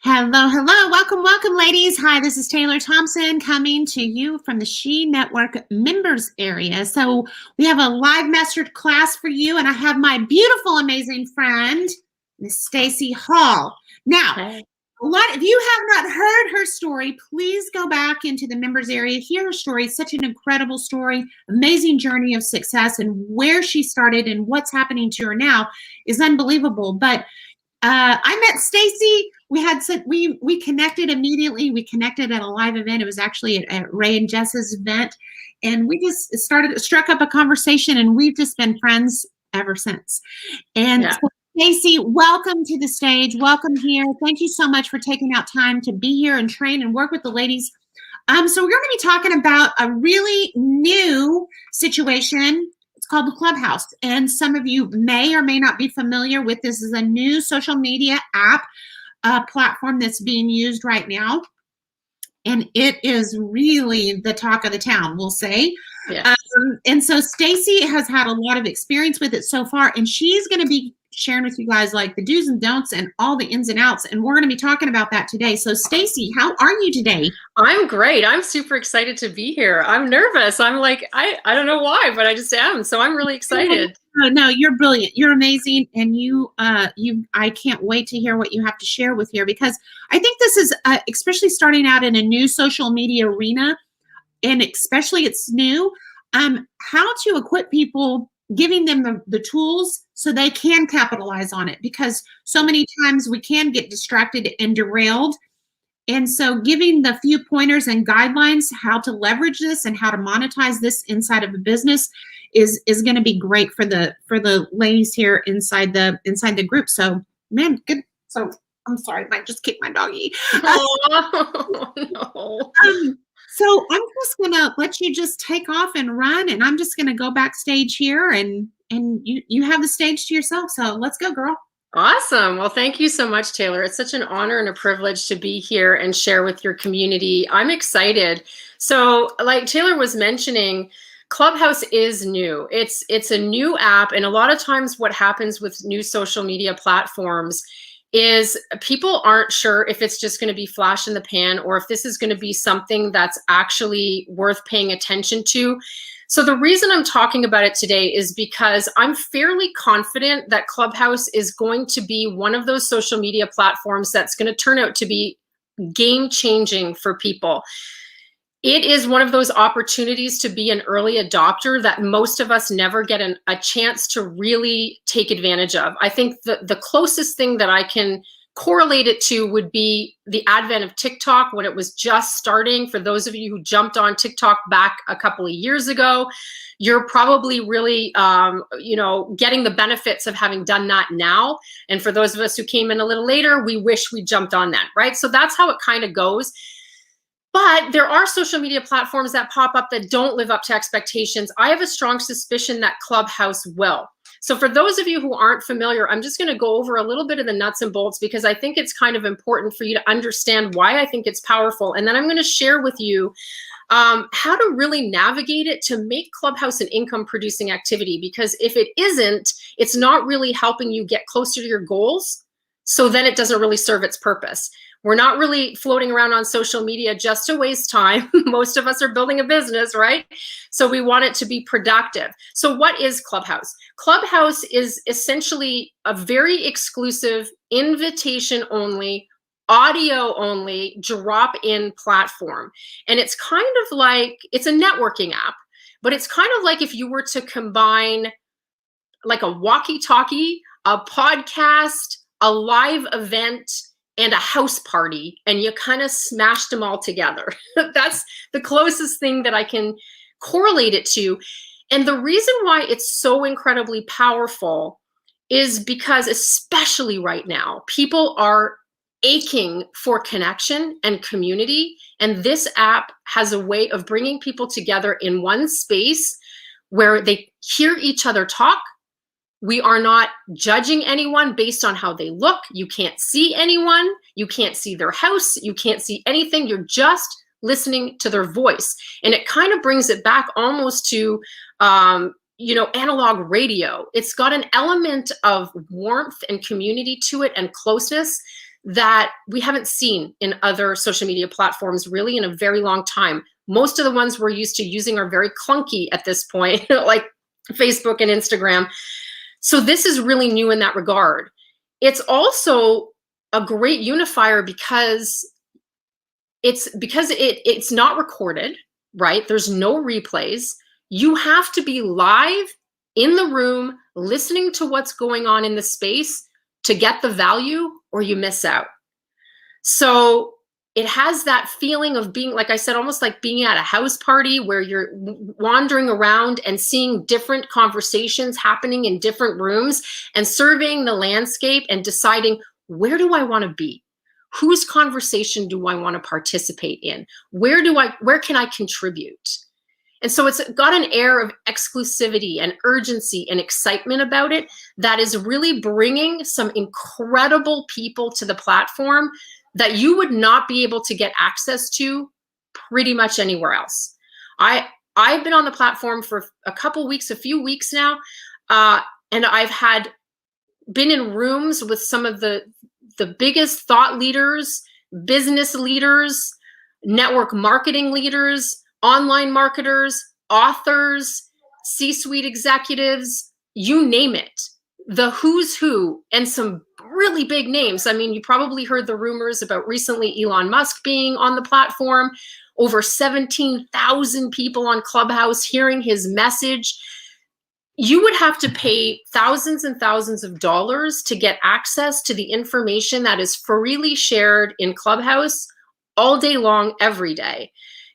Hello, hello. Welcome, ladies. Hi, this is Taylor Thompson coming to you from the She Network members area. So we have a live mastered class for you, and I have my beautiful, amazing friend, Miss Staci Hall. Now, Hi. if you have not heard her story, please go back into the members area, hear her story. It's such an incredible story, amazing journey of success, and where she started and what's happening to her now is unbelievable. But I met Staci. We connected immediately. We connected at a live event. It was actually at Ray and Jess's event, and we just struck up a conversation, and we've just been friends ever since. And Yeah. so, Staci, welcome to the stage. Welcome here. Thank you so much for taking out time to be here and train and work with the ladies. So we're going to be talking about a really new situation. It's called the Clubhouse, and some of you may or may not be familiar with this. Is a new social media app platform that's being used right now, and it is really the talk of the town, we'll say. Yeah. And so Staci has had a lot of experience with it so far, and she's going to be sharing with you guys like the do's and don'ts and all the ins and outs, and we're going to be talking about that today. So Staci, how are you today? I'm great. I'm super excited to be here. I'm nervous. I'm like, I don't know why, but I just am. So I'm really excited. No, you're brilliant. You're amazing, and I can't wait to hear what you have to share with here, because I think this is especially starting out in a new social media arena, and especially it's new. How to equip people, giving them the tools so they can capitalize on it, because so many times we can get distracted and derailed. And so giving the few pointers and guidelines how to leverage this and how to monetize this inside of a business is going to be great for the ladies here inside the group. So, man, good. So I'm sorry, I might just kick my doggy. Oh, no. So I'm just gonna let you just take off and run, and I'm just gonna go backstage here, and you have the stage to yourself. So let's go, girl. Awesome. Well, thank you so much, Taylor. It's such an honor and a privilege to be here and share with your community. I'm excited. So, like Taylor was mentioning, Clubhouse is new. It's a new app, and a lot of times what happens with new social media platforms is people aren't sure if it's just going to be flash in the pan or if this is going to be something that's actually worth paying attention to. So the reason I'm talking about it today is because I'm fairly confident that Clubhouse is going to be one of those social media platforms that's going to turn out to be game-changing for people. It is one of those opportunities to be an early adopter that most of us never get a chance to really take advantage of. I think the closest thing that I can correlate it to would be the advent of TikTok when it was just starting. For those of you who jumped on TikTok back a couple of years ago, you're probably really, getting the benefits of having done that now. And for those of us who came in a little later, we wish we jumped on that, right? So that's how it kind of goes. But there are social media platforms that pop up that don't live up to expectations. I have a strong suspicion that Clubhouse will. So for those of you who aren't familiar, I'm just going to go over a little bit of the nuts and bolts, because I think it's kind of important for you to understand why I think it's powerful. And then I'm going to share with you how to really navigate it to make Clubhouse an income producing activity. Because if it isn't, it's not really helping you get closer to your goals. So then it doesn't really serve its purpose. We're not really floating around on social media just to waste time. Most of us are building a business, right? So we want it to be productive. So what is Clubhouse? Clubhouse is essentially a very exclusive, invitation-only, audio-only, drop-in platform. And it's kind of like, it's a networking app, but it's kind of like if you were to combine like a walkie-talkie, a podcast, a live event, and a house party, and you kind of smashed them all together. That's the closest thing that I can correlate it to. And the reason why it's so incredibly powerful is because, especially right now, people are aching for connection and community. And this app has a way of bringing people together in one space where they hear each other talk. We are not judging anyone based on how they look. You can't see anyone. You can't see their house. You can't see anything. You're just listening to their voice. And it kind of brings it back almost to, analog radio. It's got an element of warmth and community to it and closeness that we haven't seen in other social media platforms really in a very long time. Most of the ones we're used to using are very clunky at this point, like Facebook and Instagram. So this is really new in that regard. It's also a great unifier because it's not recorded, right? There's no replays. You have to be live in the room, listening to what's going on in the space to get the value, or you miss out. So it has that feeling of being, like I said, almost like being at a house party where you're wandering around and seeing different conversations happening in different rooms and surveying the landscape and deciding, where do I want to be? Whose conversation do I want to participate in? Where can I contribute? And so it's got an air of exclusivity and urgency and excitement about it that is really bringing some incredible people to the platform that you would not be able to get access to pretty much anywhere else. I've been on the platform for a few weeks now, and I've been in rooms with some of the biggest thought leaders, business leaders, network marketing leaders, online marketers, authors, C-suite executives, you name it. The who's who, and some really big names. I mean, you probably heard the rumors about recently Elon Musk being on the platform, over 17,000 people on Clubhouse hearing his message. You would have to pay thousands and thousands of dollars to get access to the information that is freely shared in Clubhouse all day long, every day.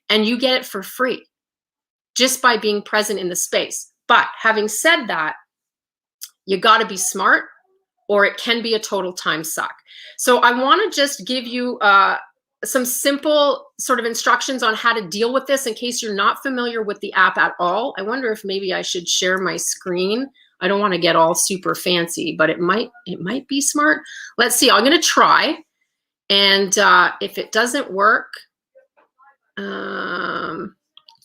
And you get it for free just by being present in the space. But having said that, you got to be smart, or it can be a total time suck. So I want to just give you some simple sort of instructions on how to deal with this in case you're not familiar with the app at all. I wonder if maybe I should share my screen. I don't want to get all super fancy, but it might be smart. Let's see. I'm going to try. And if it doesn't work,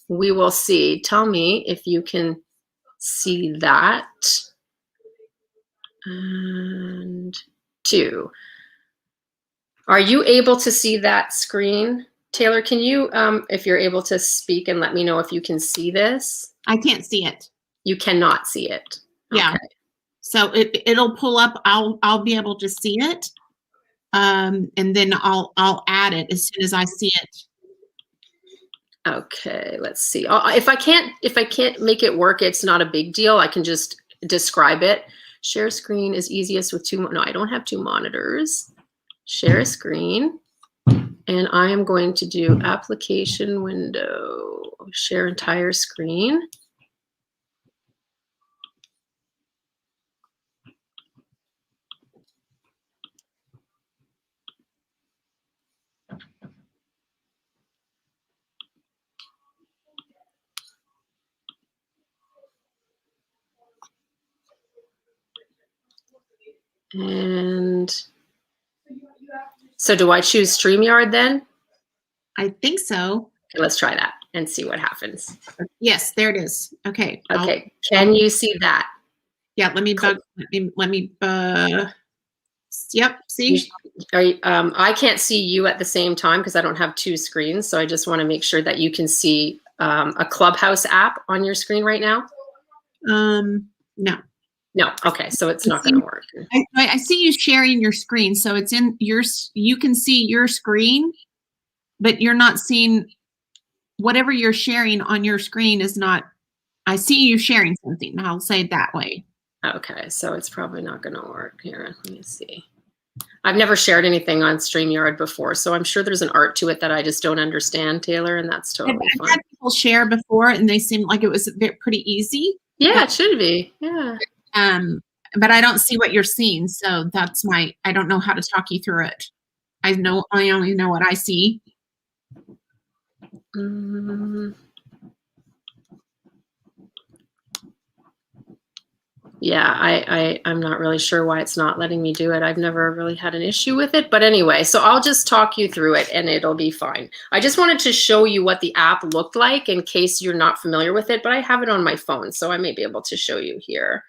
we will see. Tell me if you can see that. And 2. Are you able to see that screen? Taylor, can you, if you're able to speak and let me know if you can see this? I can't see it. You cannot see it. Yeah. Okay. So it'll pull up. I'll be able to see it. And then I'll add it as soon as I see it. Okay, let's see. If I can't make it work, it's not a big deal. I can just describe it. Share screen is easiest with 2. No, I don't have 2 monitors. Share a screen. And I am going to do application window, share entire screen. And so do I choose StreamYard then? I think so. Okay, let's try that and see what happens. Yes, there it is. Okay. Okay. Can you see that? Yeah, let me yep, see? I can't see you at the same time because I don't have 2 screens. So I just want to make sure that you can see a Clubhouse app on your screen right now. No. No. Okay. So it's not going to work. I see you sharing your screen. So it's in you can see your screen, but you're not seeing whatever you're sharing on your screen is not, I see you sharing something. I'll say it that way. Okay. So it's probably not going to work here. Let me see. I've never shared anything on StreamYard before, so I'm sure there's an art to it that I just don't understand, Taylor, and that's totally fine. I've had people share before, and they seemed like it was pretty easy. Yeah, it should be. Yeah. But I don't see what you're seeing, so that's I don't know how to talk you through it. I only know what I see. Yeah, I'm not really sure why it's not letting me do it. I've never really had an issue with it. But anyway, so I'll just talk you through it and it'll be fine. I just wanted to show you what the app looked like in case you're not familiar with it, but I have it on my phone, so I may be able to show you here.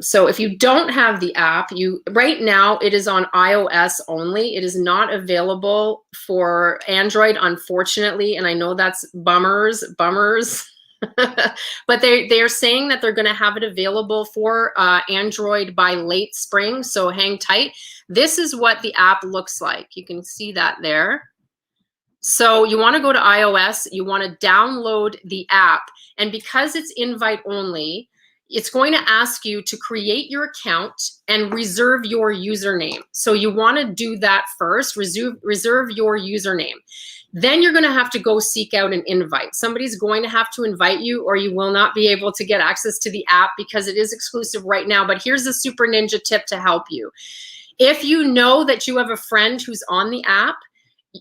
So if you don't have the app, right now it is on iOS only. It is not available for Android, unfortunately. And I know that's bummers. But they are saying that they're going to have it available for Android by late spring. So hang tight. This is what the app looks like. You can see that there. So you want to go to iOS. You want to download the app. And because it's invite only, it's going to ask you to create your account and reserve your username. So you want to do that first, reserve your username. Then you're going to have to go seek out an invite. Somebody's going to have to invite you, or you will not be able to get access to the app because it is exclusive right now. But here's a super ninja tip to help you. If you know that you have a friend who's on the app,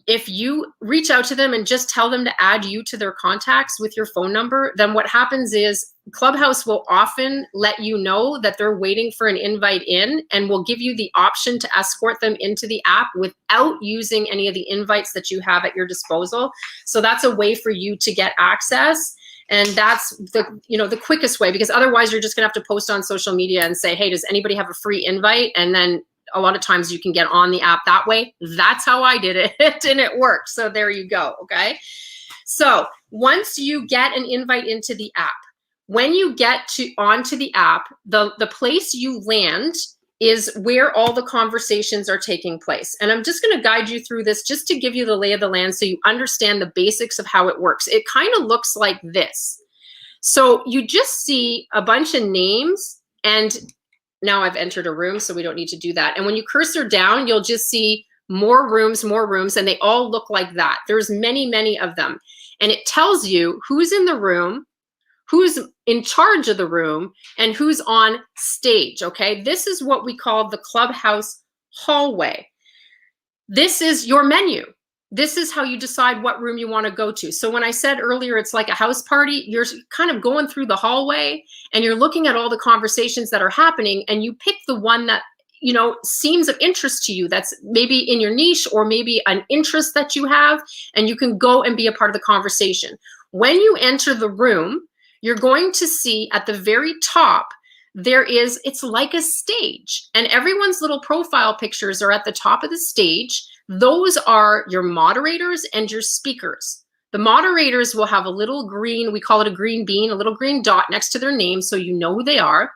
if you reach out to them and just tell them to add you to their contacts with your phone number, then what happens is Clubhouse will often let you know that they're waiting for an invite in, and will give you the option to escort them into the app without using any of the invites that you have at your disposal. So that's a way for you to get access. And that's the quickest way, because otherwise you're just gonna have to post on social media and say, hey, does anybody have a free invite? And then a lot of times you can get on the app that way. That's how I did it and it worked. So there you go, okay? So once you get an invite into the app, when you get onto the app, the place you land is where all the conversations are taking place. And I'm just gonna guide you through this just to give you the lay of the land so you understand the basics of how it works. It kind of looks like this. So you just see a bunch of names, and now I've entered a room, so we don't need to do that. And when you cursor down, you'll just see more rooms, and they all look like that. There's many, many of them. And it tells you who's in the room, who's in charge of the room, and who's on stage, okay? This is what we call the Clubhouse hallway. This is your menu. This is how you decide what room you want to go to. So when I said earlier, it's like a house party, you're kind of going through the hallway and you're looking at all the conversations that are happening, and you pick the one that, seems of interest to you, that's maybe in your niche or maybe an interest that you have, and you can go and be a part of the conversation. When you enter the room, you're going to see at the very top, it's like a stage, and everyone's little profile pictures are at the top of the stage. Those are your moderators and your speakers. The moderators will have a little green, we call it a green bean, a little green dot next to their name, so you know who they are.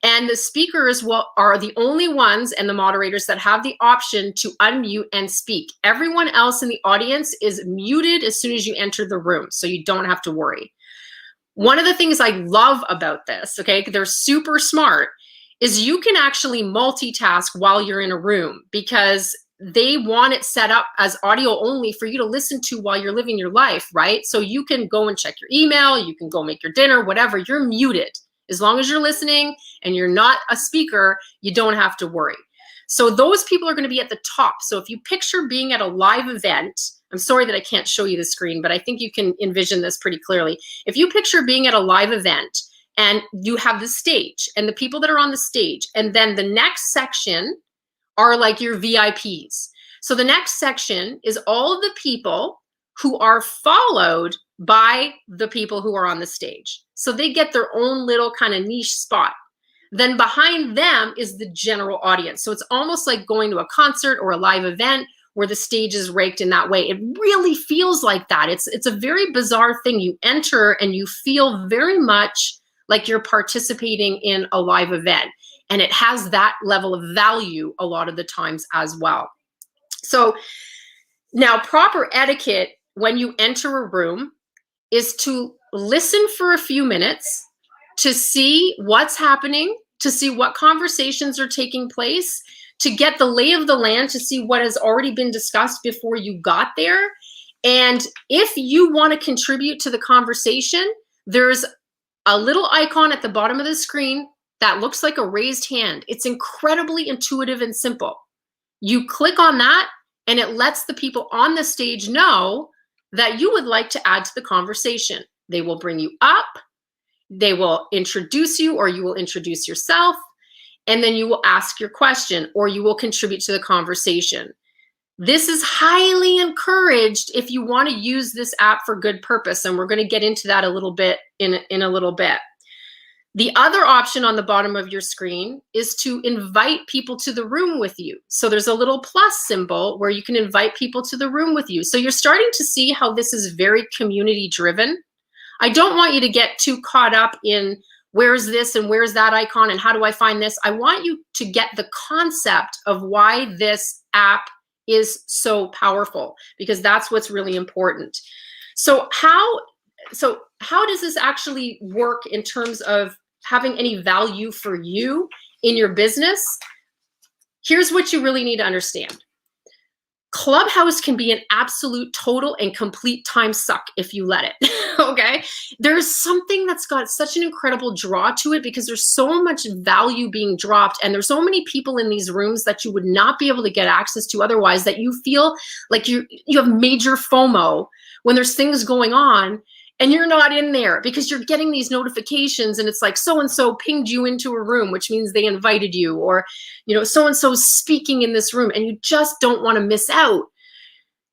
And the speakers are the only ones, and the moderators, that have the option to unmute and speak. Everyone else in the audience is muted as soon as you enter the room, so you don't have to worry. One of the things I love about this, okay, they're super smart, is you can actually multitask while you're in a room, because they want it set up as audio only for you to listen to while you're living your life, right? So you can go and check your email, you can go make your dinner, whatever, you're muted. As long as you're listening and you're not a speaker, you don't have to worry. So those people are going to be at the top. So if you picture being at a live event, I'm sorry that I can't show you the screen, but I think you can envision this pretty clearly. If you picture being at a live event and you have the stage and the people that are on the stage, and then the next section are like your VIPs. So the next section is all of the people who are followed by the people who are on the stage. So they get their own little kind of niche spot. Then behind them is the general audience. So it's almost like going to a concert or a live event where the stage is raked in that way. It really feels like that. It's a very bizarre thing. You enter and you feel very much like you're participating in a live event. And it has that level of value a lot of the times as well. So now, proper etiquette when you enter a room is to listen for a few minutes to see what's happening, to see what conversations are taking place, to get the lay of the land, to see what has already been discussed before you got there. And if you want to contribute to the conversation, there's a little icon at the bottom of the screen that looks like a raised hand. It's incredibly intuitive and simple. You click on that and it lets the people on the stage know that you would like to add to the conversation. They will bring you up, they will introduce you, or you will introduce yourself, and then you will ask your question or you will contribute to the conversation. This is highly encouraged if you want to use this app for good purpose, and we're going to get into that a little bit in a little bit. The other option on the bottom of your screen is to invite people to the room with you. So there's a little plus symbol where you can invite people to the room with you. So you're starting to see how this is very community driven. I don't want you to get too caught up in where's this and where's that icon and how do I find this? I want you to get the concept of why this app is so powerful, because that's what's really important. So how does this actually work in terms of having any value for you in your business? Here's what you really need to understand. Clubhouse can be an absolute, total, and complete time suck if you let it, okay? There's something that's got such an incredible draw to it because there's so much value being dropped, and there's so many people in these rooms that you would not be able to get access to otherwise, that you feel like you have major FOMO when there's things going on and you're not in there because you're getting these notifications and it's like so-and-so pinged you into a room, which means they invited you, or, you know, so-and-so's speaking in this room and you just don't want to miss out.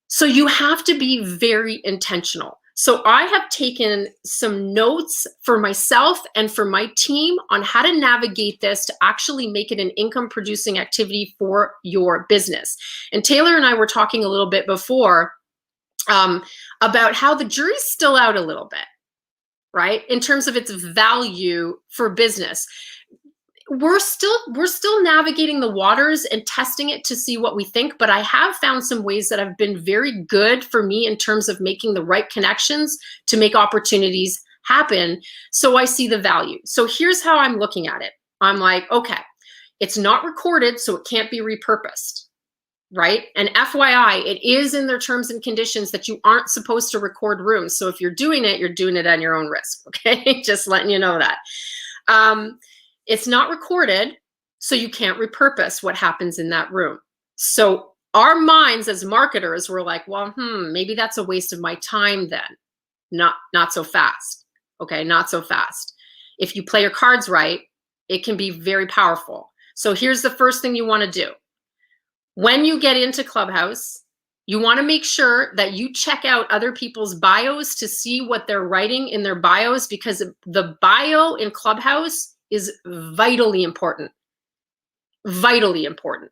So you have to be very intentional. So I have taken some notes for myself and for my team on how to navigate this to actually make it an income producing activity for your business. And Taylor and I were talking a little bit before about how the jury's still out a little bit, right? In terms of its value for business. We're still navigating the waters and testing it to see what we think, but I have found some ways that have been very good for me in terms of making the right connections to make opportunities happen. So I see the value. So here's how I'm looking at it. I'm like, okay, it's not recorded, so it can't be repurposed. Right? And FYI, it is in their terms and conditions that you aren't supposed to record rooms. So if you're doing it at your own risk. Okay. Just letting you know that. It's not recorded, so you can't repurpose what happens in that room. So our minds as marketers were like, well, maybe that's a waste of my time then. Not so fast. Okay. Not so fast. If you play your cards right, it can be very powerful. So here's the first thing you want to do. When you get into Clubhouse, you want to make sure that you check out other people's bios to see what they're writing in their bios, because the bio in Clubhouse is vitally important. Vitally important.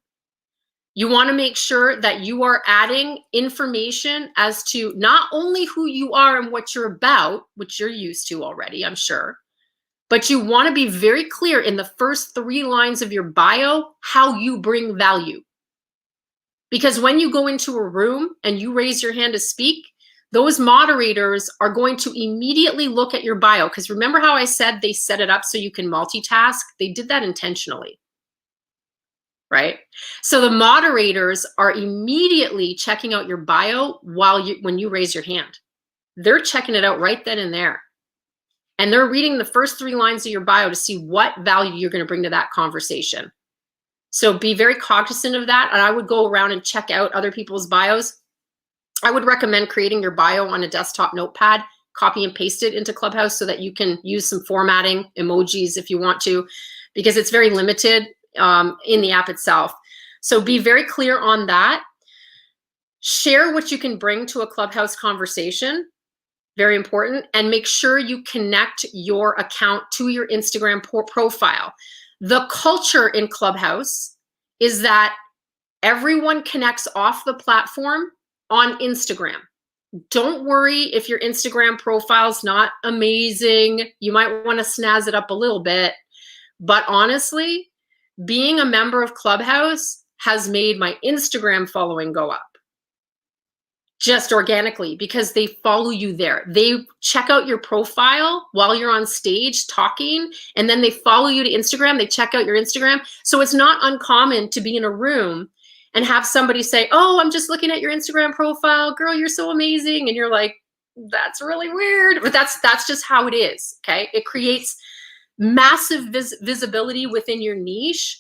You want to make sure that you are adding information as to not only who you are and what you're about, which you're used to already, I'm sure, but you want to be very clear in the first 3 lines of your bio how you bring value. Because when you go into a room and you raise your hand to speak, those moderators are going to immediately look at your bio. Because remember how I said they set it up so you can multitask? They did that intentionally, right? So the moderators are immediately checking out your bio when you raise your hand. They're checking it out right then and there. And they're reading the first 3 lines of your bio to see what value you're going to bring to that conversation. So be very cognizant of that. And I would go around and check out other people's bios. I would recommend creating your bio on a desktop notepad, copy and paste it into Clubhouse so that you can use some formatting, emojis if you want to, because it's very limited in the app itself. So be very clear on that. Share what you can bring to a Clubhouse conversation. Very important. And make sure you connect your account to your Instagram profile. The culture in Clubhouse is that everyone connects off the platform on Instagram. Don't worry if your Instagram profile's not amazing. You might want to snazz it up a little bit. But honestly, being a member of Clubhouse has made my Instagram following go up. Just organically, because they follow you there. They check out your profile while you're on stage talking, and then they follow you to Instagram. They check out your Instagram. So it's not uncommon to be in a room and have somebody say, oh, I'm just looking at your Instagram profile. Girl, you're so amazing. And you're like, that's really weird. But that's just how it is, okay? It creates massive visibility within your niche.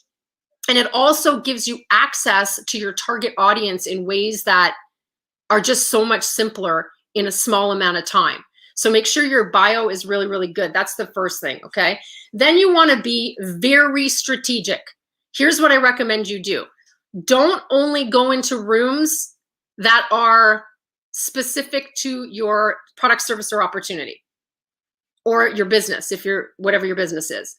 And it also gives you access to your target audience in ways that are just so much simpler in a small amount of time. So make sure your bio is really, really good. That's the first thing, okay? Then you want to be very strategic. Here's what I recommend you do. Don't only go into rooms that are specific to your product, service, or opportunity. or your business, if you're whatever your business is.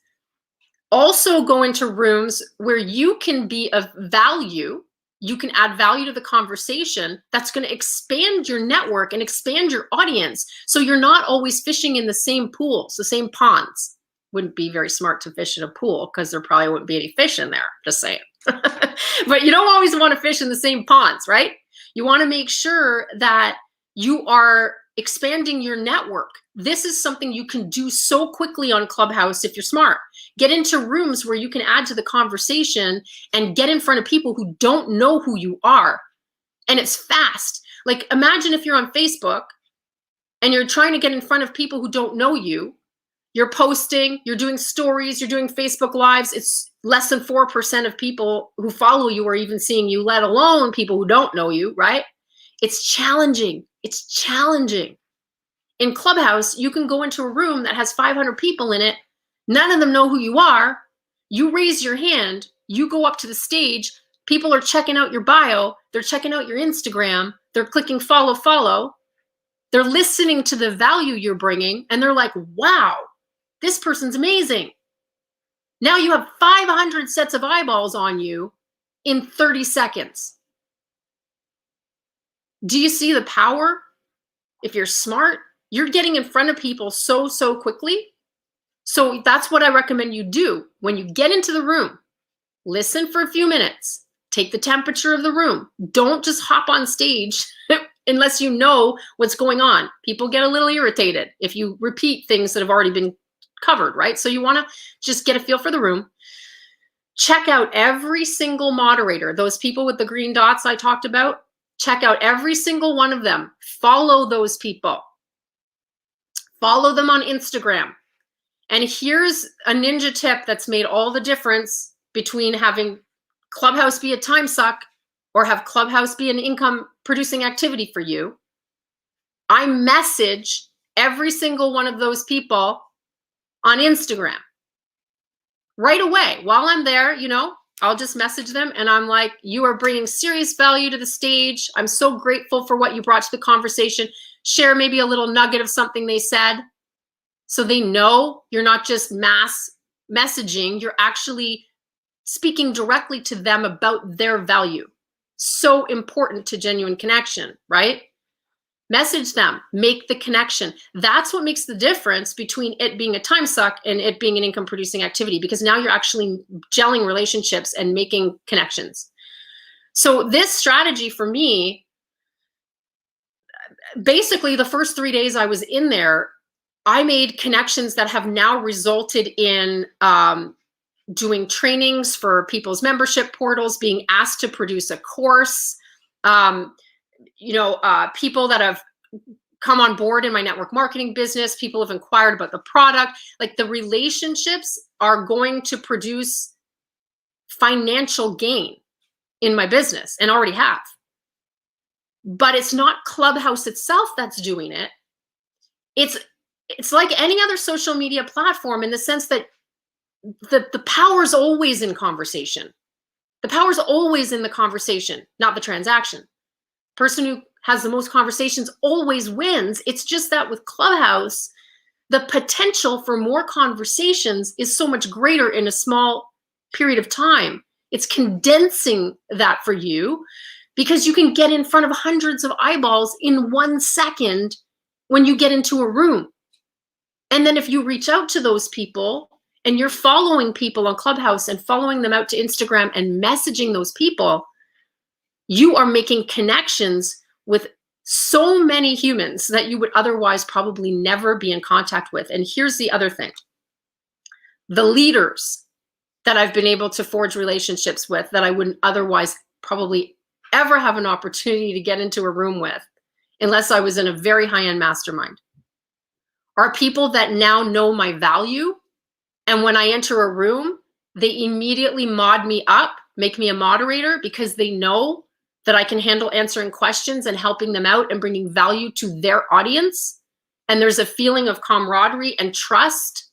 Also go into rooms where you can be of value. You can add value to the conversation that's going to expand your network and expand your audience. So you're not always fishing in the same pools, the same ponds. Wouldn't be very smart to fish in a pool because there probably wouldn't be any fish in there, just saying. But you don't always want to fish in the same ponds, right? You want to make sure that you are expanding your network. This is something you can do so quickly on Clubhouse if you're smart. Get into rooms where you can add to the conversation and get in front of people who don't know who you are. And it's fast. Like imagine if you're on Facebook and you're trying to get in front of people who don't know you. You're posting, you're doing stories, you're doing Facebook Lives. It's less than 4% of people who follow you are even seeing you, let alone people who don't know you, right? It's challenging. It's challenging. In Clubhouse, you can go into a room that has 500 people in it. None of them know who you are. You raise your hand, you go up to the stage. People are checking out your bio. They're checking out your Instagram. They're clicking follow, follow. They're listening to the value you're bringing. And they're like, wow, this person's amazing. Now you have 500 sets of eyeballs on you in 30 seconds. Do you see the power? If you're smart, you're getting in front of people so quickly. So that's what I recommend you do. When you get into the room, listen for a few minutes, take the temperature of the room. Don't just hop on stage unless you know what's going on. People get a little irritated if you repeat things that have already been covered, right? So you want to just get a feel for the room. Check out every single moderator, those people with the green dots I talked about. Check out every single one of them. Follow those people. Follow them on Instagram. And here's a ninja tip that's made all the difference between having Clubhouse be a time suck or have Clubhouse be an income producing activity for you. I message every single one of those people on Instagram right away. While I'm there, you know, I'll just message them and I'm like, you are bringing serious value to the stage. I'm so grateful for what you brought to the conversation. Share maybe a little nugget of something they said so they know you're not just mass messaging, you're actually speaking directly to them about their value. So important to genuine connection, right? Message them, make the connection. That's what makes the difference between it being a time suck and it being an income producing activity, because now you're actually gelling relationships and making connections. So this strategy for me, basically the first 3 days I was in there, I made connections that have now resulted in doing trainings for people's membership portals, being asked to produce a course, people that have come on board in my network marketing business, people have inquired about the product. Like the relationships are going to produce financial gain in my business and already have. But it's not Clubhouse itself that's doing it. It's like any other social media platform in the sense that the power is always in conversation. The power is always in the conversation, not the transaction. Person who has the most conversations always wins. It's just that with Clubhouse, the potential for more conversations is so much greater in a small period of time. It's condensing that for you because you can get in front of hundreds of eyeballs in 1 second when you get into a room. And then if you reach out to those people and you're following people on Clubhouse and following them out to Instagram and messaging those people, you are making connections with so many humans that you would otherwise probably never be in contact with. And here's the other thing. The leaders that I've been able to forge relationships with that I wouldn't otherwise probably ever have an opportunity to get into a room with, unless I was in a very high-end mastermind, are people that now know my value. And when I enter a room, they immediately mod me up, make me a moderator, because they know that I can handle answering questions and helping them out and bringing value to their audience. And there's a feeling of camaraderie and trust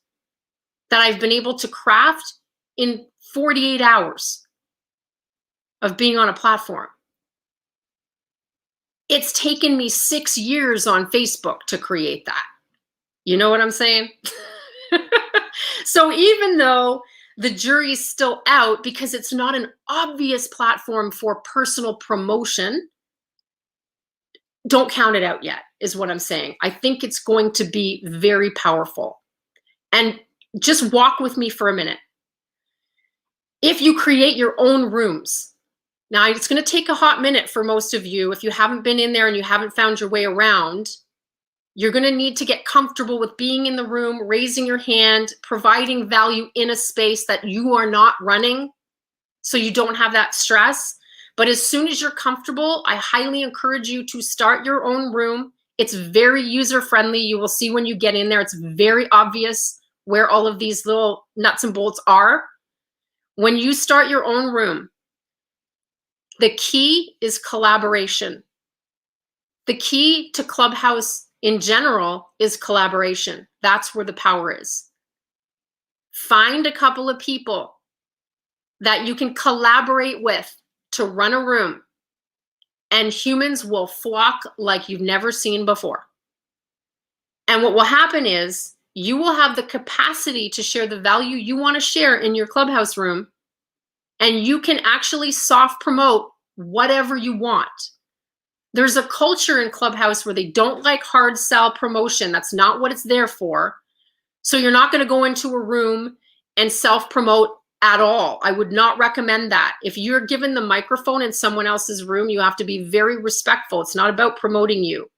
that I've been able to craft in 48 hours of being on a platform. It's taken me 6 years on Facebook to create that. You know what I'm saying? So even though the jury's still out because it's not an obvious platform for personal promotion, don't count it out yet, is what I'm saying. I think it's going to be very powerful. And just walk with me for a minute. If you create your own rooms, now it's going to take a hot minute for most of you. If you haven't been in there and you haven't found your way around, you're going to need to get comfortable with being in the room, raising your hand, providing value in a space that you are not running, so you don't have that stress. But as soon as you're comfortable, I highly encourage you to start your own room. It's very user-friendly. You will see when you get in there, it's very obvious where all of these little nuts and bolts are. When you start your own room, the key is collaboration. The key to Clubhouse in general is collaboration. That's where the power is. Find a couple of people that you can collaborate with to run a room, and humans will flock like you've never seen before. And what will happen is you will have the capacity to share the value you want to share in your Clubhouse room, and you can actually soft promote whatever you want. There's a culture in Clubhouse where they don't like hard sell promotion. That's not what it's there for. So you're not going to go into a room and self-promote at all. I would not recommend that. If you're given the microphone in someone else's room, you have to be very respectful. It's not about promoting you.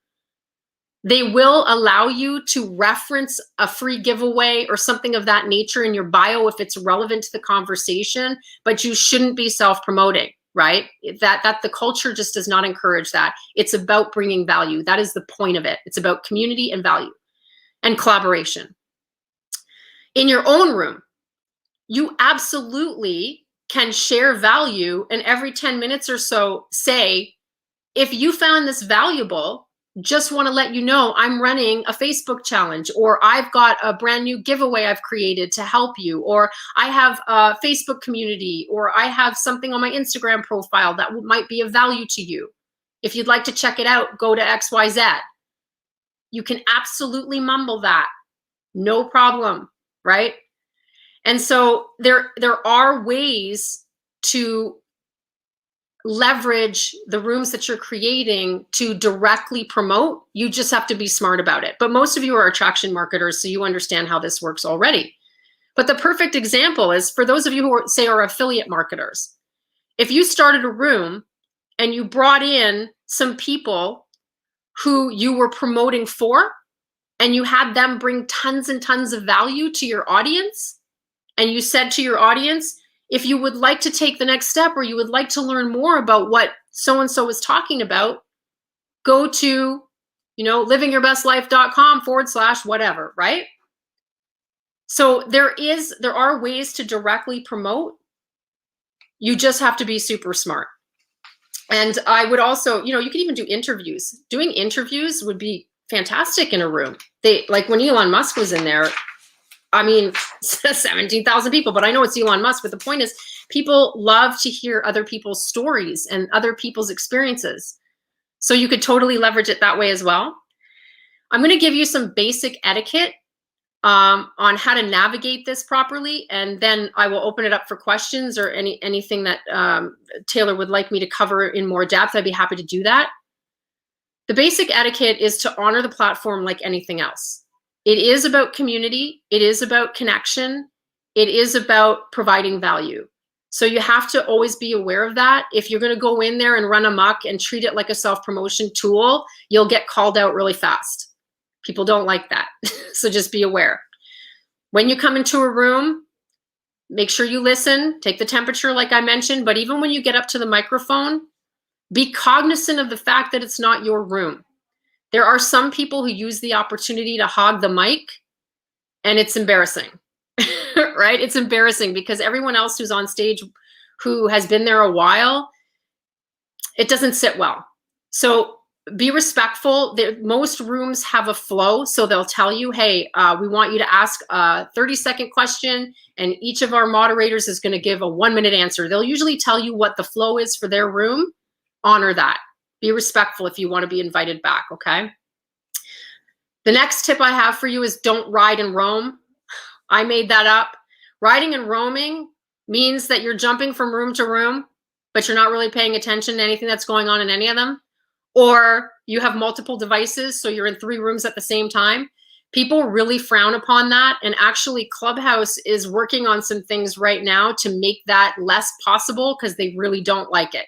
They will allow you to reference a free giveaway or something of that nature in your bio if it's relevant to the conversation, but you shouldn't be self-promoting, right? That the culture just does not encourage that. It's about bringing value. That is the point of it. It's about community and value and collaboration. In your own room, you absolutely can share value, and every 10 minutes or so say, if you found this valuable, just want to let you know I'm running a Facebook challenge, or I've got a brand new giveaway I've created to help you, or I have a Facebook community, or I have something on my Instagram profile that might be of value to you. If you'd like to check it out, go to XYZ. You can absolutely mumble that. No problem, right? And so there are ways to leverage the rooms that you're creating to directly promote. You just have to be smart about it. But most of you are attraction marketers, so you understand how this works already. But the perfect example is for those of you who say are affiliate marketers. If you started a room and you brought in some people who you were promoting for, and you had them bring tons and tons of value to your audience, and you said to your audience, if you would like to take the next step, or you would like to learn more about what so-and-so is talking about, go to, livingyourbestlife.com/whatever, right? So there are ways to directly promote. You just have to be super smart. And I would also, you can even do interviews. Doing interviews would be fantastic in a room. Like when Elon Musk was in there, 17,000 people, but I know it's Elon Musk. But the point is, people love to hear other people's stories and other people's experiences. So you could totally leverage it that way as well. I'm going to give you some basic etiquette on how to navigate this properly, and then I will open it up for questions or anything that Taylor would like me to cover in more depth. I'd be happy to do that. The basic etiquette is to honor the platform like anything else. It is about community. It is about connection. It is about providing value. So you have to always be aware of that. If you're going to go in there and run amok and treat it like a self-promotion tool, you'll get called out really fast. People don't like that. So just be aware. When you come into a room, make sure you listen, take the temperature like I mentioned, but even when you get up to the microphone, be cognizant of the fact that it's not your room. There are some people who use the opportunity to hog the mic, and it's embarrassing, right? It's embarrassing because everyone else who's on stage who has been there a while, it doesn't sit well. So be respectful. Most rooms have a flow, so they'll tell you, hey, we want you to ask a 30-second question, and each of our moderators is going to give a 1-minute answer. They'll usually tell you what the flow is for their room. Honor that. Be respectful if you want to be invited back, okay? The next tip I have for you is don't ride and roam. I made that up. Riding and roaming means that you're jumping from room to room, but you're not really paying attention to anything that's going on in any of them. Or you have multiple devices, so you're in 3 rooms at the same time. People really frown upon that. And actually, Clubhouse is working on some things right now to make that less possible because they really don't like it.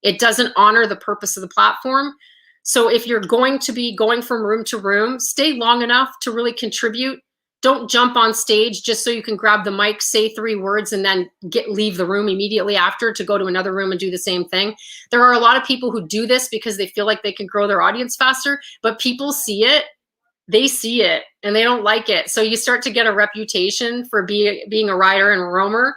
It doesn't honor the purpose of the platform. So if you're going to be going from room to room, stay long enough to really contribute. Don't jump on stage just so you can grab the mic, say 3 words, and then leave the room immediately after to go to another room and do the same thing. There are a lot of people who do this because they feel like they can grow their audience faster, but people see it, they see it, and they don't like it. So you start to get a reputation for being a rider and a roamer.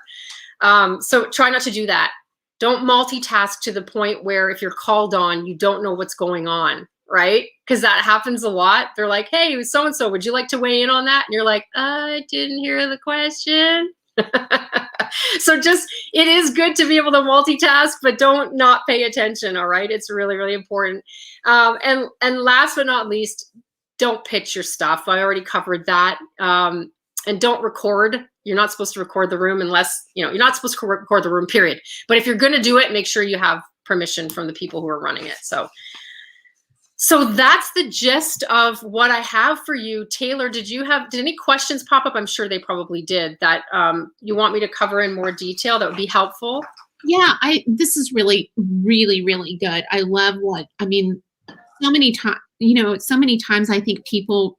So try not to do that. Don't multitask to the point where if you're called on, you don't know what's going on, right? Because that happens a lot. They're like, hey, so-and-so, would you like to weigh in on that? And you're like, I didn't hear the question. So it is good to be able to multitask, but don't not pay attention, all right? It's really, really important. And last but not least, don't pitch your stuff. I already covered that. And don't record. You're not supposed to record the room unless, you're not supposed to record the room, period. But if you're going to do it, make sure you have permission from the people who are running it. So that's the gist of what I have for you. Taylor, did any questions pop up? I'm sure they probably did that you want me to cover in more detail that would be helpful. Yeah, this is really, really, really good. I love so many times I think people,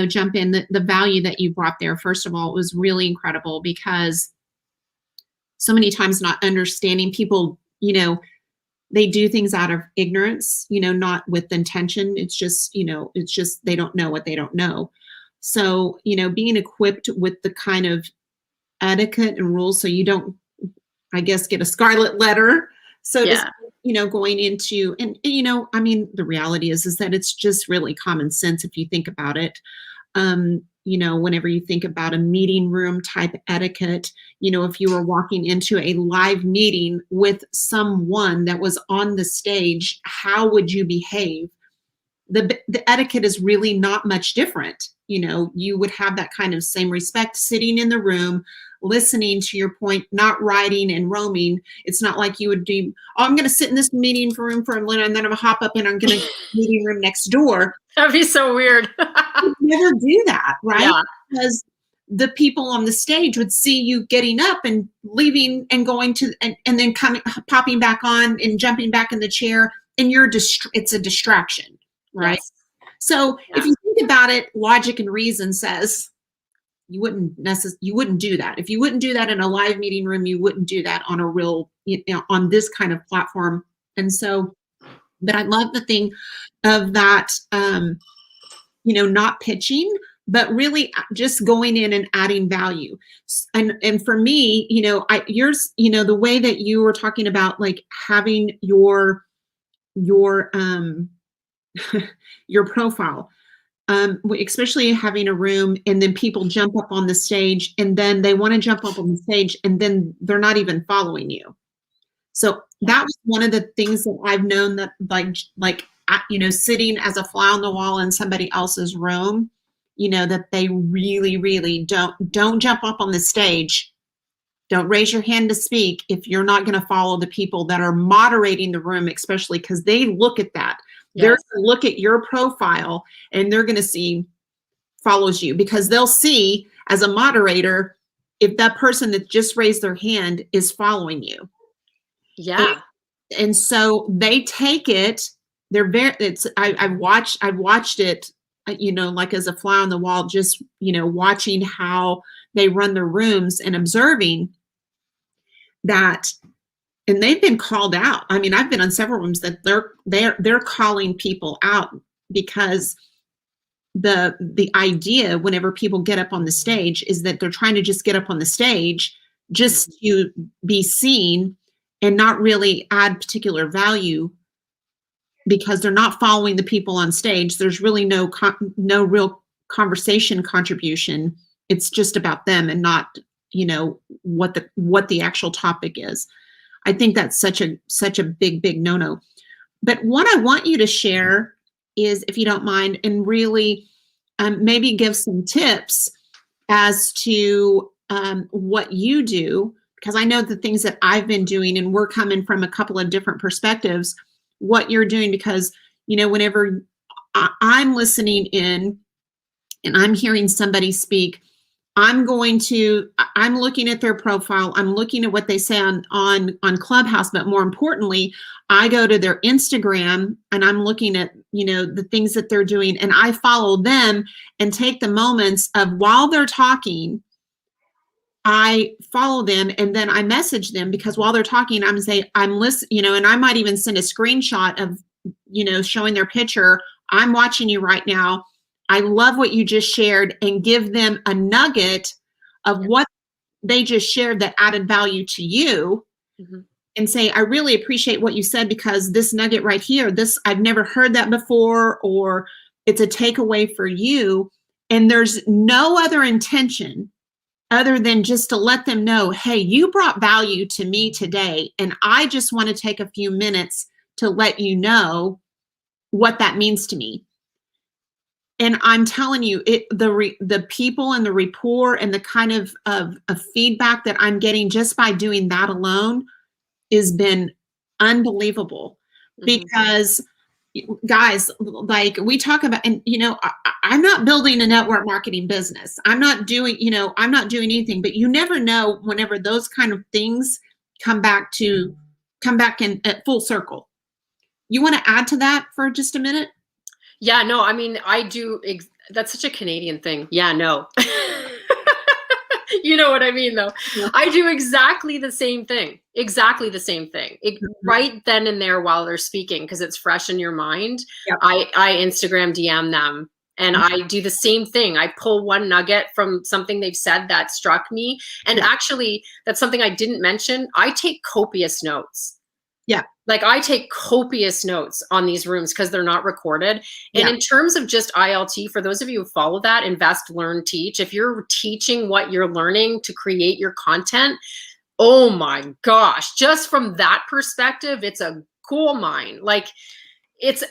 jump in. The value that you brought there, first of all, was really incredible because so many times not understanding people, they do things out of ignorance, not with intention. It's just they don't know what they don't know. So, being equipped with the kind of etiquette and rules so you don't, I guess, get a scarlet letter. So, going into, and, the reality is that it's just really common sense if you think about it. Whenever you think about a meeting room type etiquette, if you were walking into a live meeting with someone that was on the stage, how would you behave? The etiquette is really not much different. You would have that kind of same respect sitting in the room, listening to your point, not riding and roaming. It's not like you would do, I'm going to sit in this meeting room for a minute and then I'm going to hop up and I'm going to meeting room next door. That'd be so weird. You'd never do that, right? Yeah. Because the people on the stage would see you getting up and leaving and going to, and then popping back on and jumping back in the chair, and it's a distraction, right? Yes. So if you think about it, logic and reason says you wouldn't do that. If you wouldn't do that in a live meeting room, you wouldn't do that on a real, on this kind of platform. And so, but I love the thing of that, not pitching, but really just going in and adding value. And for me, the way that you were talking about, like having your your profile, especially having a room and then people jump up on the stage and then they want to jump up on the stage and then they're not even following you. So that was one of the things that I've known that sitting as a fly on the wall in somebody else's room, that they really, really don't jump up on the stage. Don't raise your hand to speak if you're not going to follow the people that are moderating the room, especially because they look at that. Yes. They're going to look at your profile and they're going to see follows you, because they'll see as a moderator if that person that just raised their hand is following you. Yeah. And so they take it. I've watched it, like as a fly on the wall, just, watching how they run their rooms and observing that. And they've been called out. I mean, I've been on several rooms that they're calling people out because the idea whenever people get up on the stage is that they're trying to just get up on the stage just to be seen and not really add particular value, because they're not following the people on stage. There's really no real conversation contribution. It's just about them and not, what the actual topic is. I think that's such a big no-no. But what I want you to share is, if you don't mind, and really maybe give some tips as to what you do, because I know the things that I've been doing, and we're coming from a couple of different perspectives, what you're doing, because, whenever I'm listening in and I'm hearing somebody speak, I'm looking at their profile. I'm looking at what they say on Clubhouse, but more importantly, I go to their Instagram and I'm looking at, the things that they're doing, and I follow them and take the moments of while they're talking, I follow them, and then I message them, because while they're talking, I'm saying, I'm listening, and I might even send a screenshot of, showing their picture. I'm watching you right now. I love what you just shared, and give them a nugget of what they just shared that added value to you. Mm-hmm. And say, I really appreciate what you said, because this nugget right here, I've never heard that before, or it's a takeaway for you. And there's no other intention other than just to let them know, hey, you brought value to me today, and I just want to take a few minutes to let you know what that means to me. And I'm telling you, the people and the rapport and the kind of feedback that I'm getting just by doing that alone has been unbelievable. Mm-hmm. Because guys, like we talk about, and I'm not building a network marketing business. I'm not doing anything, but you never know whenever those kind of things come back in at full circle. You want to add to that for just a minute? Yeah, no, I mean, I do. That's such a Canadian thing. Yeah, no. You know what I mean, though? Yeah. I do exactly the same thing. Right then and there while they're speaking, because it's fresh in your mind. Yep. I Instagram DM them, and I do the same thing. I pull one nugget from something they've said that struck me. And actually, that's something I didn't mention. I take copious notes. Yeah. Like I take copious notes on these rooms because they're not recorded. And in terms of just ILT, for those of you who follow that, invest, learn, teach, if you're teaching what you're learning to create your content, oh my gosh, just from that perspective, it's a gold mine. Like it's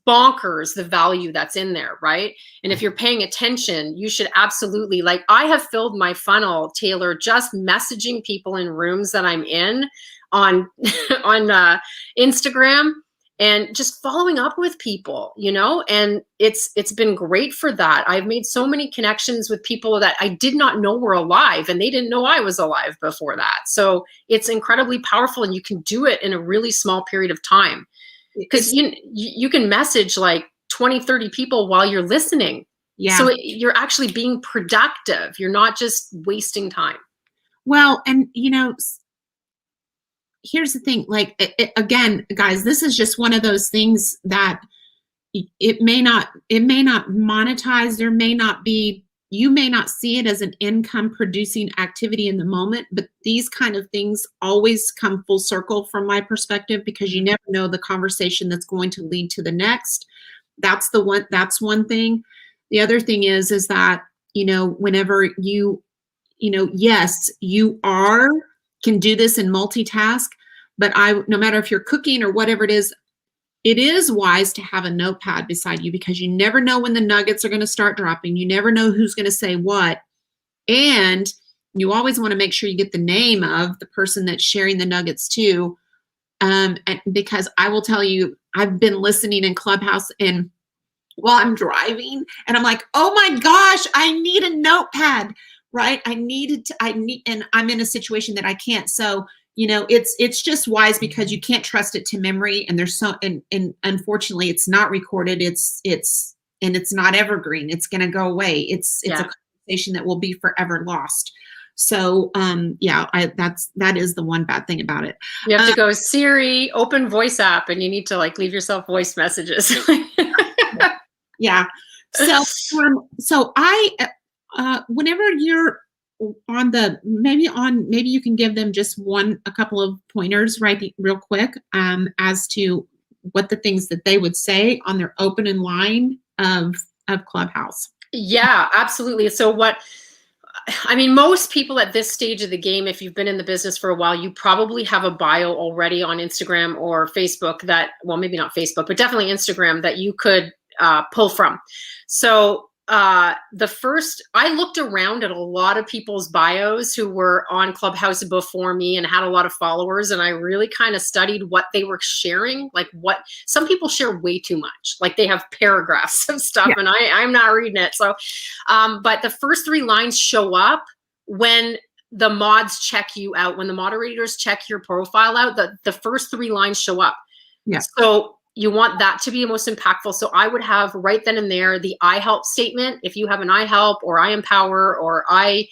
bonkers, the value that's in there, right? And if you're paying attention, you should absolutely, like I have filled my funnel, Taylor, just messaging people in rooms that I'm in on Instagram, and just following up with people, and it's been great for that. I've made so many connections with people that I did not know were alive, and they didn't know I was alive before that. So it's incredibly powerful, and you can do it in a really small period of time, because you can message like 20, 30 people while you're listening. Yeah. So you're actually being productive. You're not just wasting time. Well, and here's the thing, like, again, guys, this is just one of those things that it may not monetize. You may not see it as an income producing activity in the moment, but these kind of things always come full circle from my perspective, because you never know the conversation that's going to lead to the next. That's one thing. The other thing is that, whenever yes, you can do this and multitask, but no matter if you're cooking or whatever it is wise to have a notepad beside you, because you never know when the nuggets are going to start dropping. You never know who's going to say what. And you always want to make sure you get the name of the person that's sharing the nuggets too. And because I will tell you, I've been listening in Clubhouse and while I'm driving, and I'm like, oh my gosh, I need a notepad, right? And I'm in a situation that I can't. So, it's just wise, because you can't trust it to memory. And and unfortunately it's not recorded. It's not evergreen. It's going to go away. It's a conversation that will be forever lost. So, that is the one bad thing about it. You have to go, Siri, open voice app, and you need to like leave yourself voice messages. Yeah. So I, whenever you're on maybe you can give them just a couple of pointers, right, real quick, as to what the things that they would say on their opening line of Clubhouse. Yeah, absolutely. So most people at this stage of the game, if you've been in the business for a while, you probably have a bio already on Instagram or Facebook maybe not Facebook, but definitely Instagram, that you could pull from. So I looked around at a lot of people's bios who were on Clubhouse before me and had a lot of followers. And I really kind of studied what they were sharing. Like what some people share way too much, like they have paragraphs of stuff and I'm not reading it. So, but the first 3 lines show up when the mods check you out, when the moderators check your profile out, the first 3 lines show up. Yeah. So you want that to be the most impactful. So I would have right then and there the I help statement. If you have an I help or I empower or I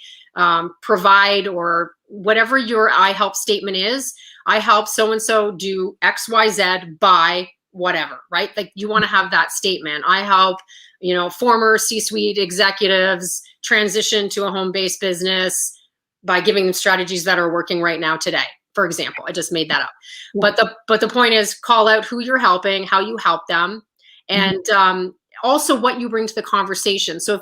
provide or whatever your I help statement is, I help so-and-so do X, Y, Z by whatever, right? Like you want to have that statement. I help, former C-suite executives transition to a home-based business by giving them strategies that are working right now today. For example, I just made that up. Yeah. But the point is, call out who you're helping, how you help them, and also what you bring to the conversation. So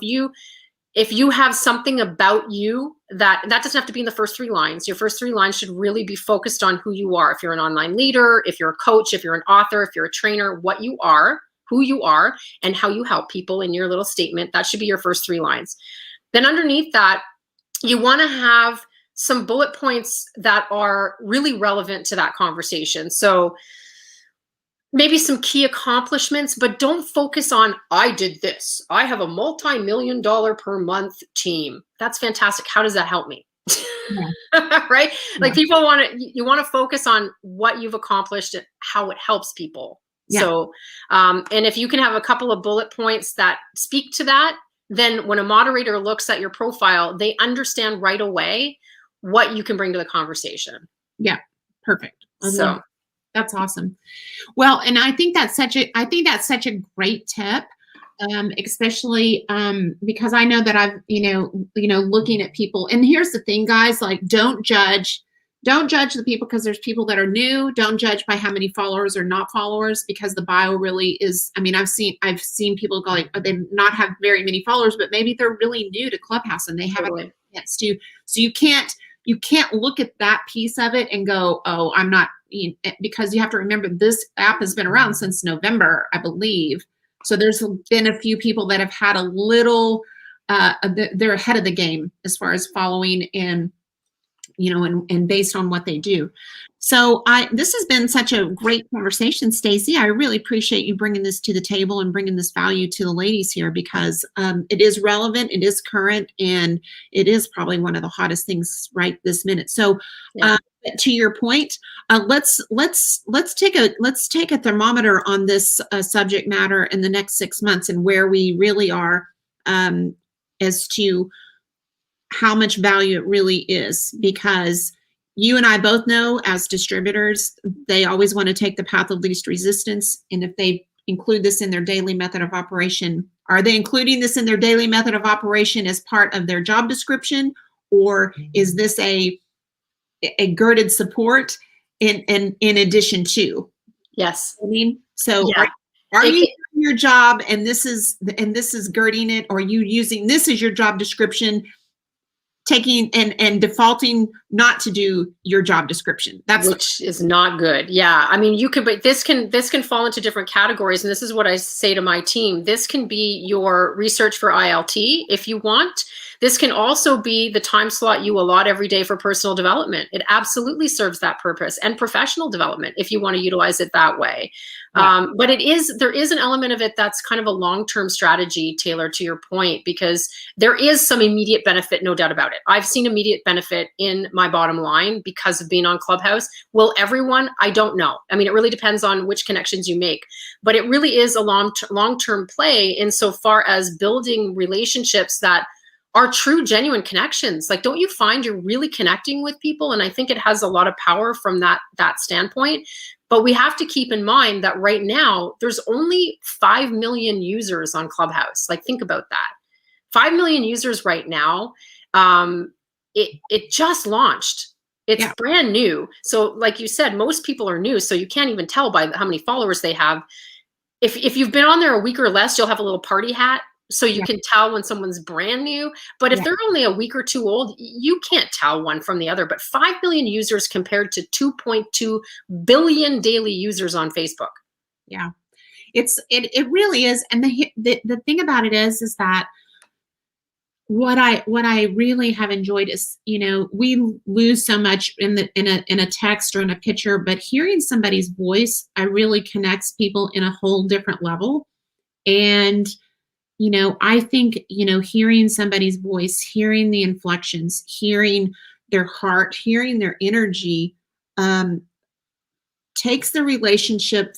if you have something about you that doesn't have to be in the first 3 lines. Your first 3 lines should really be focused on who you are. If you're an online leader, if you're a coach, if you're an author, if you're a trainer, what you are, who you are, and how you help people in your little statement. That should be your first 3 lines. Then underneath that, you want to have some bullet points that are really relevant to that conversation. So maybe some key accomplishments, but don't focus on, I did this. I have a multi-million-dollar per month team. That's fantastic. How does that help me? Yeah. Right? Yeah. Like you want to focus on what you've accomplished and how it helps people. Yeah. So, and if you can have a couple of bullet points that speak to that, then when a moderator looks at your profile, they understand right away what you can bring to the conversation. Yeah, perfect. So that's awesome. Well, and I think that's such a great tip, especially because I know that I've looking at people. And here's the thing, guys, like don't judge the people because there's people that are new. Don't judge by how many followers or not followers, because the bio really is. I mean, I've seen people go like, oh, they not have very many followers, but maybe they're really new to Clubhouse and they haven't had a chance to. So you can't look at that piece of it and go, oh, I'm not, because you have to remember this app has been around since November, I believe. So there's been a few people that have had a little, they're ahead of the game as far as following and based on what they do. So this has been such a great conversation, Staci. I really appreciate you bringing this to the table and bringing this value to the ladies here, because it is relevant, it is current, and it is probably one of the hottest things right this minute. So to your point, let's take a thermometer on this subject matter in the next 6 months and where we really are as to how much value it really is, because you and I both know as distributors, they always want to take the path of least resistance. And if they include this in their daily method of operation, are they including this in their daily method of operation as part of their job description? Or is this a girded support in addition to? Yes. I mean, so are you doing your job and this is girding it, or are you using this as your job description, taking and defaulting not to do your job description? Which is not good. Yeah. I mean, but this can fall into different categories. And this is what I say to my team. This can be your research for ILT if you want. This can also be the time slot you allot every day for personal development. It absolutely serves that purpose, and professional development if you want to utilize it that way. Yeah. But there is an element of it that's kind of a long-term strategy, Taylor, to your point, because there is some immediate benefit, no doubt about it. I've seen immediate benefit in my bottom line because of being on Clubhouse. Will everyone? I don't know. I mean, it really depends on which connections you make, but it really is a long-term play insofar as building relationships that are true, genuine connections. Like, don't you find you're really connecting with people? And I think it has a lot of power from that standpoint. But we have to keep in mind that right now, there's only 5 million users on Clubhouse. Like, think about that. 5 million users right now. It just launched. It's brand new. So like you said, most people are new. So you can't even tell by how many followers they have. If you've been on there a week or less, you'll have a little party hat. So you can tell when someone's brand new. But if they're only a week or two old, you can't tell one from the other. But 5 million users compared to 2.2 billion daily users on Facebook. Yeah, it really is. And the thing about it is that what I really have enjoyed is, we lose so much in a text or in a picture, but hearing somebody's voice, I really connects people in a whole different level. And, I think, hearing somebody's voice, hearing the inflections, hearing their heart, hearing their energy, um, takes the relationship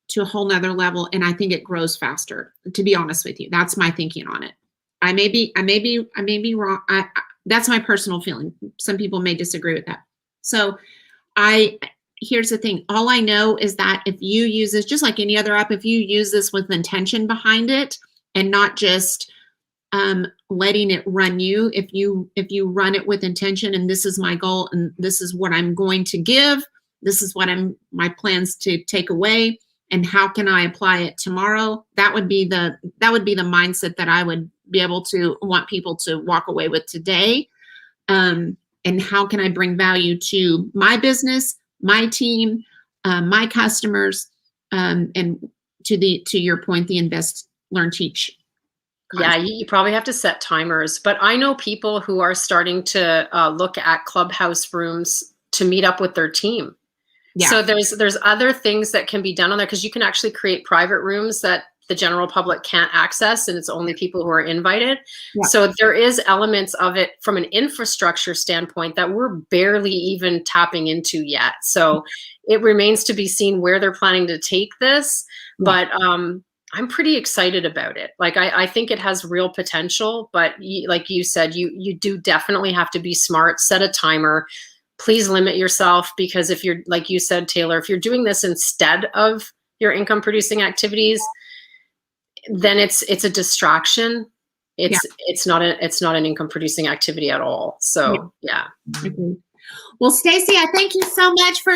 to a whole nother level. And I think it grows faster, to be honest with you. That's my thinking on it. I may be wrong. That's my personal feeling. Some people may disagree with that. So I, here's the thing. All I know is that if you use this, just like any other app, if you use this with intention behind it and not just letting it run you, if you run it with intention, and this is my goal, and this is what I'm going to give, this is what my plans to take away, and how can I apply it tomorrow? That would be the mindset that I would be able to want people to walk away with today. And how can I bring value to my business, my team, my customers, and to your point, the invest, learn, teach concept. Yeah, you probably have to set timers, but I know people who are starting to look at Clubhouse rooms to meet up with their team. Yeah. So there's other things that can be done on there, because you can actually create private rooms that the general public can't access, and it's only people who are invited. Yeah. So there is elements of it from an infrastructure standpoint that we're barely even tapping into yet. So it remains to be seen where they're planning to take this. Yeah. But I'm pretty excited about it. Like, I think it has real potential, but like you said, you do definitely have to be smart, set a timer. Please limit yourself, because if you're, like you said, Taylor, if you're doing this instead of your income producing activities, then it's a distraction. It's not an income producing activity at all. So yeah. Okay. Well, Staci, I thank you so much for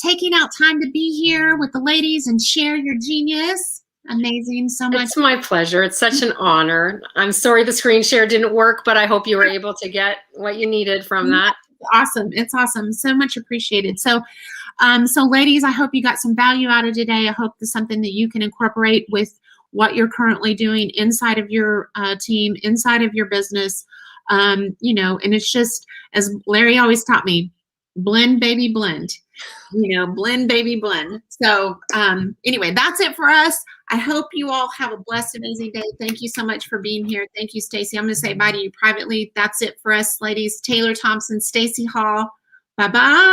taking out time to be here with the ladies and share your genius. Amazing. So much. It's my pleasure. It's such an honor. I'm sorry the screen share didn't work, but I hope you were able to get what you needed from that. Awesome. It's awesome. So much appreciated. So, ladies, I hope you got some value out of today. I hope this is something that you can incorporate with what you're currently doing inside of your team, inside of your business. And it's just, as Larry always taught me, blend, baby, blend. Blend, baby, blend. So anyway, that's it for us. I hope you all have a blessed, amazing day. Thank you so much for being here. Thank you, Staci. I'm going to say bye to you privately. That's it for us, ladies. Taylor Thompson, Staci Hall. Bye-bye.